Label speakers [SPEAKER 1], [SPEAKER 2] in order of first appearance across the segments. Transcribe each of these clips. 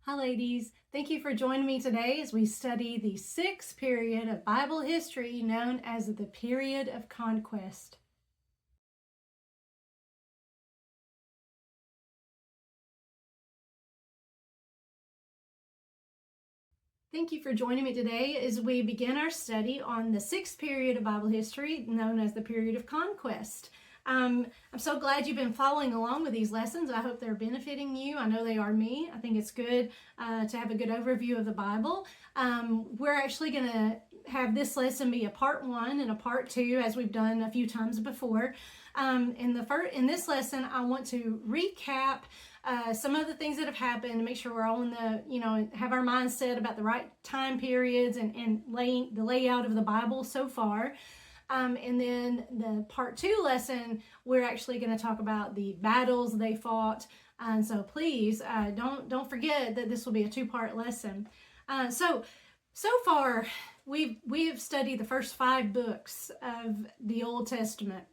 [SPEAKER 1] Hi ladies, thank you for joining me today as we study the sixth period of Bible history known as the Period of Conquest. Thank you for joining me today as we begin our study on the sixth period of Bible history known as the Period of Conquest. I'm so glad you've been following along with these lessons. I hope they're benefiting you. I know they are me. I think it's good to have a good overview of the Bible. We're actually going to have this lesson be a part 1 and a part 2 as we've done a few times before. In this lesson, I want to recap some of the things that have happened to make sure we're all in the, have our minds set about the right time periods and laying the layout of the Bible so far. And then the part 2 lesson, we're actually going to talk about the battles they fought. And so please don't forget that this will be a 2-part lesson. So far we've studied the first 5 books of the Old Testament.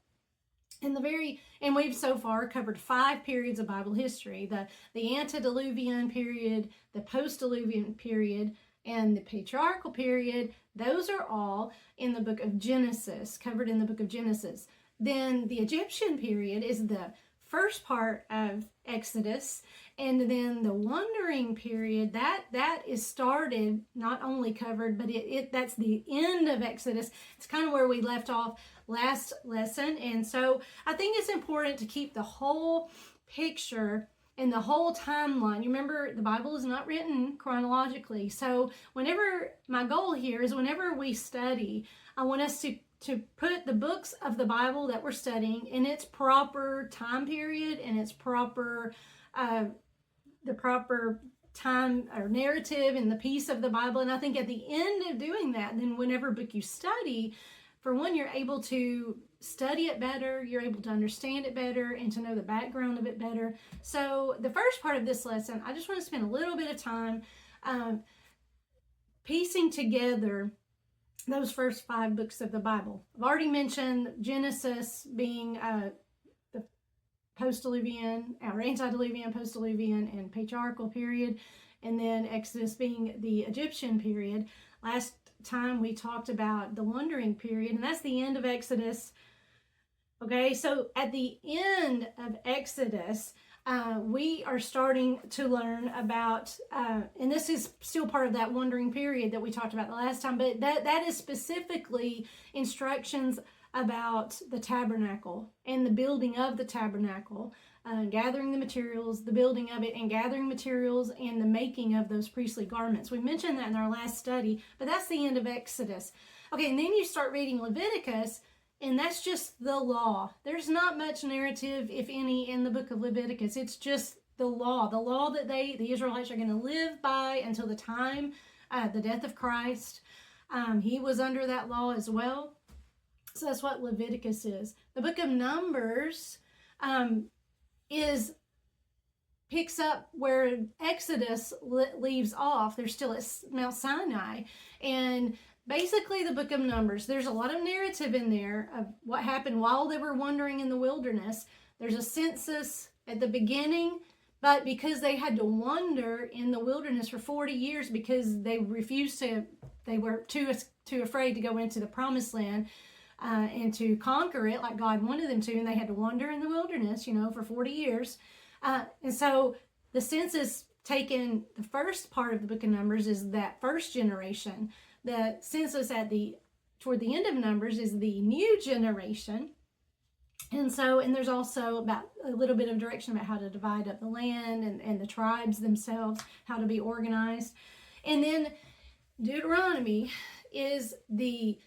[SPEAKER 1] And we've so far covered 5 periods of Bible history: the antediluvian period, the post-diluvian period, and the patriarchal period. Those are all in the book of Genesis, covered in the book of Genesis. Then the Egyptian period is the first part of Exodus, and then the wandering period that is started, not only covered, but that's the end of Exodus. It's kind of where we left off last lesson. And so I think it's important to keep the whole picture and the whole timeline. You remember, the Bible is not written chronologically. So my goal here is whenever we study, I want us to put the books of the Bible that we're studying in its proper time period and its proper, the proper time or narrative and the piece of the Bible. And I think at the end of doing that, then whenever book you study, for one, you're able to study it better, you're able to understand it better, and to know the background of it better. So the first part of this lesson, I just want to spend a little bit of time piecing together those first 5 books of the Bible. I've already mentioned Genesis being the post-diluvian, or antediluvian, post-diluvian, and patriarchal period, and then Exodus being the Egyptian period. Last time we talked about the wandering period, and that's the end of Exodus. Okay, so at the end of Exodus, we are starting to learn about, and this is still part of that wandering period that we talked about the last time, but that is specifically instructions about the tabernacle and the building of the tabernacle, gathering the materials, the building of it, and gathering materials and the making of those priestly garments. We mentioned that in our last study, but that's the end of Exodus. Okay, and then you start reading Leviticus, and that's just the law. There's not much narrative, if any, in the book of Leviticus. It's just the law that the Israelites are going to live by until the time, the death of Christ. He was under that law as well. So that's what Leviticus is. The book of Numbers picks up where Exodus leaves off. They're still at Mount Sinai. And basically the book of Numbers, there's a lot of narrative in there of what happened while they were wandering in the wilderness. There's a census at the beginning, but because they had to wander in the wilderness for 40 years because they were too afraid to go into the promised land and to conquer it like God wanted them to, and they had to wander in the wilderness, for 40 years. And so the census taken, the first part of the book of Numbers is that first generation. The census toward the end of Numbers is the new generation. And there's also about a little bit of direction about how to divide up the land and the tribes themselves, how to be organized. And then Deuteronomy is the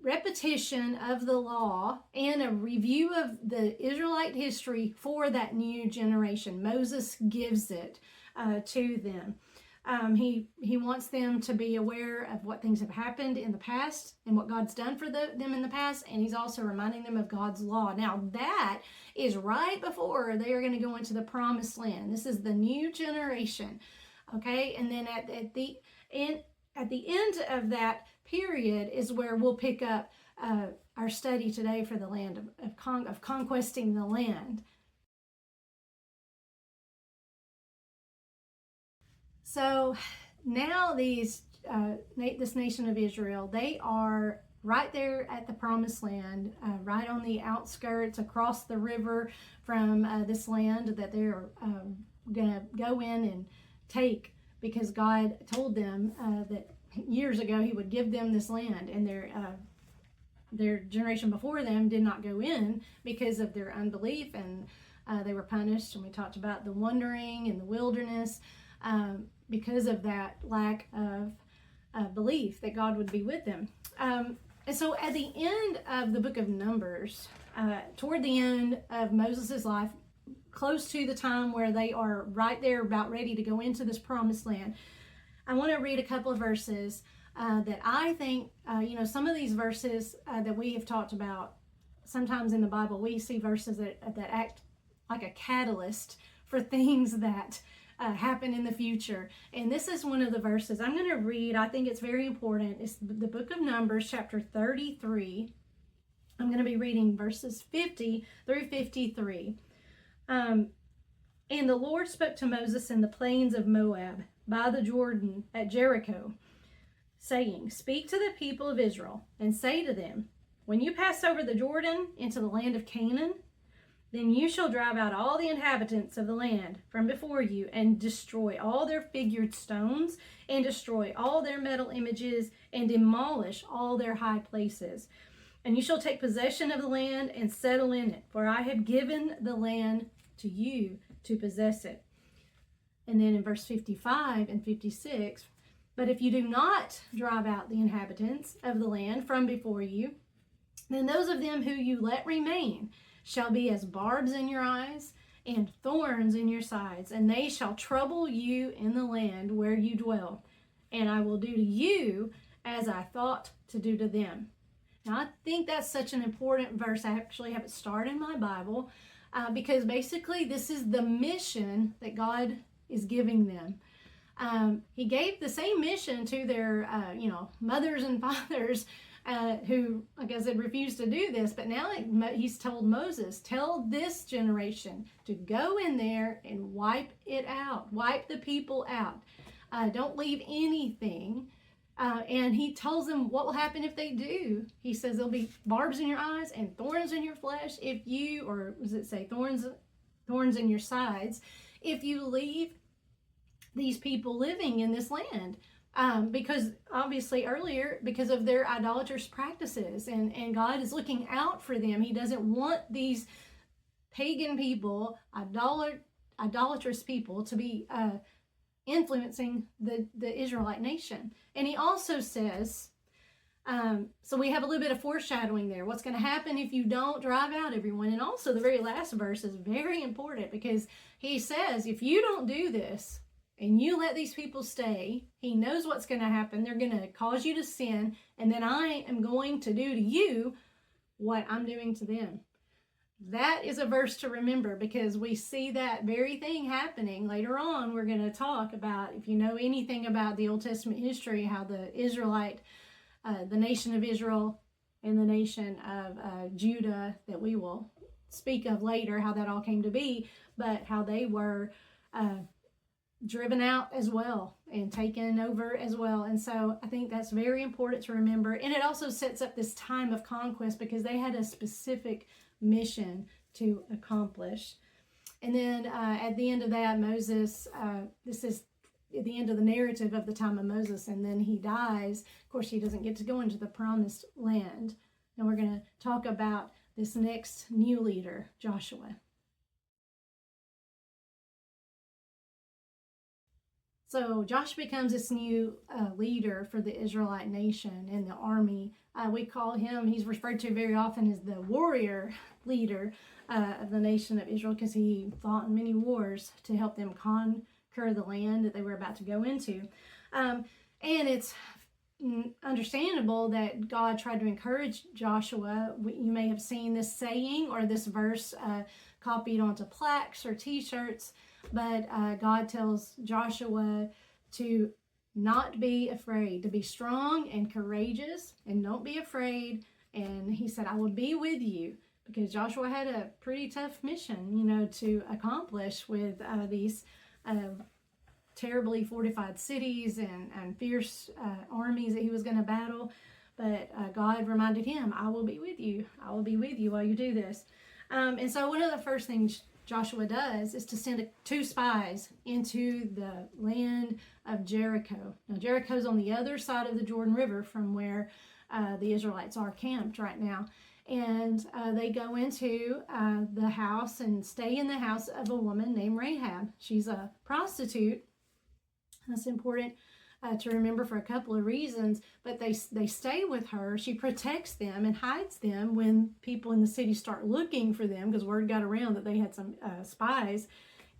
[SPEAKER 1] repetition of the law and a review of the Israelite history for that new generation. Moses gives it to them. He wants them to be aware of what things have happened in the past and what God's done for them in the past, and he's also reminding them of God's law. Now that is right before they are going to go into the promised land. This is the new generation, okay? And then at the end of that period is where we'll pick up our study today for the land of conquesting the land. So now this nation of Israel, they are right there at the promised land, right on the outskirts across the river from this land that they're going to go in and take, because God told them that years ago he would give them this land, and their generation before them did not go in because of their unbelief, and they were punished. And we talked about the wandering in the wilderness because of that lack of belief that God would be with them. And so at the end of the book of Numbers, toward the end of Moses' life, close to the time where they are right there about ready to go into this promised land, I want to read a couple of verses that I think, some of these verses that we have talked about, sometimes in the Bible, we see verses that act like a catalyst for things that happen in the future. And this is one of the verses I'm going to read. I think it's very important. It's the book of Numbers, chapter 33. I'm going to be reading verses 50 through 53. And the Lord spoke to Moses in the plains of Moab by the Jordan at Jericho, saying, "Speak to the people of Israel and say to them, when you pass over the Jordan into the land of Canaan, then you shall drive out all the inhabitants of the land from before you, and destroy all their figured stones, and destroy all their metal images, and demolish all their high places. And you shall take possession of the land and settle in it, for I have given the land to you to possess it." And then in verse 55 and 56, "But if you do not drive out the inhabitants of the land from before you, then those of them who you let remain shall be as barbs in your eyes and thorns in your sides, and they shall trouble you in the land where you dwell. And I will do to you as I thought to do to them." Now, I think that's such an important verse. I actually have it starred in my Bible because basically this is the mission that God is giving them. He gave the same mission to their, mothers and fathers who, like I said, refused to do this. But now he's told Moses, tell this generation to go in there and wipe it out, wipe the people out. Don't leave anything. And he tells them what will happen if they do. He says there'll be barbs in your eyes and thorns in your flesh if you, or does it say thorns in your sides, if you leave these people living in this land. Because obviously earlier, because of their idolatrous practices, and God is looking out for them. He doesn't want these pagan people, idolatrous people, to be influencing the Israelite nation. And he also says, so we have a little bit of foreshadowing there. What's going to happen if you don't drive out everyone? And also the very last verse is very important, because he says, if you don't do this, and you let these people stay, he knows what's going to happen. They're going to cause you to sin, and then I am going to do to you what I'm doing to them. That is a verse to remember, because we see that very thing happening later on. We're going to talk about, if you know anything about the Old Testament history, how the Israelite, the nation of Israel and the nation of Judah, that we will speak of later, how that all came to be, but how they were driven out as well and taken over as well. And so I think that's very important to remember. And it also sets up this time of conquest, because they had a specific mission to accomplish. And then at the end of that, Moses, this is at the end of the narrative of the time of Moses, and then he dies. Of course, he doesn't get to go into the promised land. And we're going to talk about this next new leader, Joshua. So Joshua becomes this new leader for the Israelite nation and the army. We call him, he's referred to very often as the warrior leader of the nation of Israel, because he fought in many wars to help them conquer the land that they were about to go into. And it's understandable that God tried to encourage Joshua. You may have seen this saying or this verse copied onto plaques or t-shirts, but God tells Joshua to not be afraid, to be strong and courageous, and don't be afraid. And he said, I will be with you, because Joshua had a pretty tough mission, to accomplish with these terribly fortified cities and fierce armies that he was going to battle. But God reminded him, I will be with you. I will be with you while you do this. And so one of the first things Joshua does is to send 2 spies into the land of Jericho. Now, Jericho's on the other side of the Jordan River from where the Israelites are camped right now. And they go into the house and stay in the house of a woman named Rahab. She's a prostitute. That's important to remember for a couple of reasons, but they stay with her. She protects them and hides them when people in the city start looking for them, because word got around that they had some spies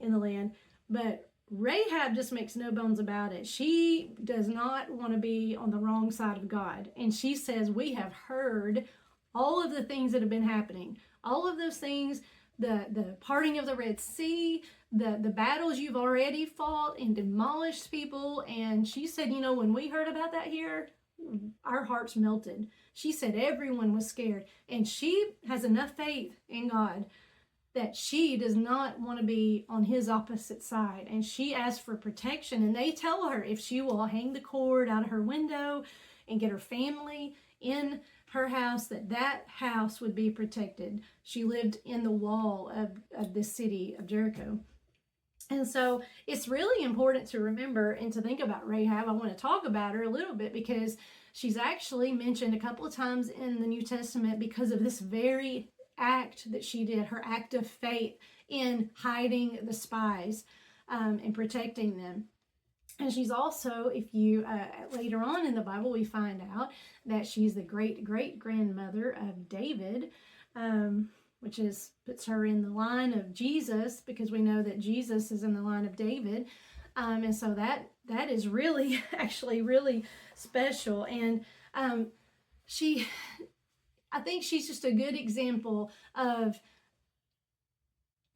[SPEAKER 1] in the land. But Rahab just makes no bones about it. She does not want to be on the wrong side of God. And she says, we have heard all of the things that have been happening. All of those things, the parting of the Red Sea, the battles you've already fought and demolished people. And she said, when we heard about that here, our hearts melted. She said everyone was scared. And she has enough faith in God that she does not want to be on his opposite side. And she asks for protection. And they tell her if she will hang the cord out of her window and get her family in her house, that house would be protected. She lived in the wall of this city of Jericho. And so it's really important to remember and to think about Rahab. I want to talk about her a little bit because she's actually mentioned a couple of times in the New Testament because of this very act that she did, her act of faith in hiding the spies and protecting them. And she's also, if you, later on in the Bible, we find out that she's the great-great-grandmother of David, which puts her in the line of Jesus, because we know that Jesus is in the line of David. And so that is really, actually really special. And I think she's just a good example of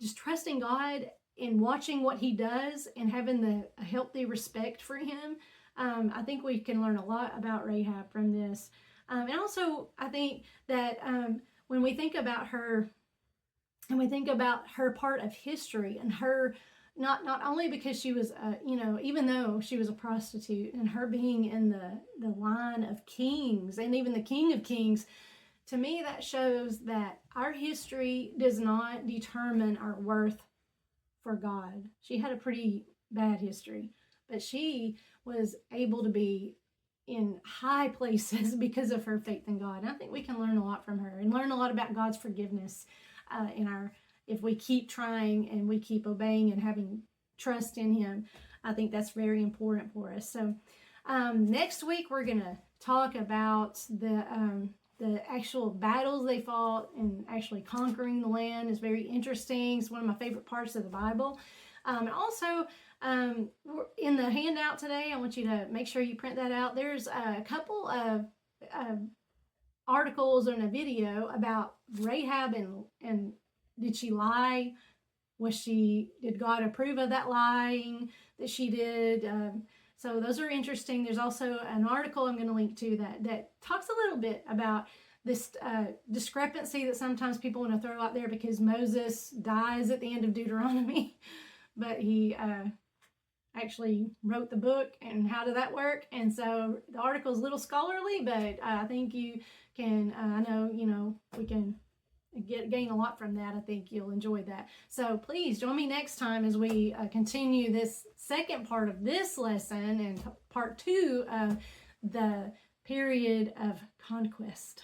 [SPEAKER 1] just trusting God and watching what he does and having a healthy respect for him. I think we can learn a lot about Rahab from this. And also, I think that when we think about her, and we think about her part of history and her, not only because she was, even though she was a prostitute, and her being in the line of kings and even the King of Kings, to me that shows that our history does not determine our worth for God. She had a pretty bad history, but she was able to be in high places because of her faith in God. And I think we can learn a lot from her and learn a lot about God's forgiveness if we keep trying and we keep obeying and having trust in him. I think that's very important for us. So next week we're going to talk about the actual battles they fought, and actually conquering the land is very interesting. It's one of my favorite parts of the Bible. And also, in the handout today, I want you to make sure you print that out. There's a couple of articles and a video about Rahab and did she lie? Did God approve of that lying that she did? So those are interesting. There's also an article I'm going to link to that talks a little bit about this discrepancy that sometimes people want to throw out there, because Moses dies at the end of Deuteronomy, but he actually wrote the book, and how did that work? And so the article is a little scholarly, but I think you can, I know, we can gain a lot from that. I think you'll enjoy that. So please join me next time as we continue this second part of this lesson and part 2 of the period of conquest.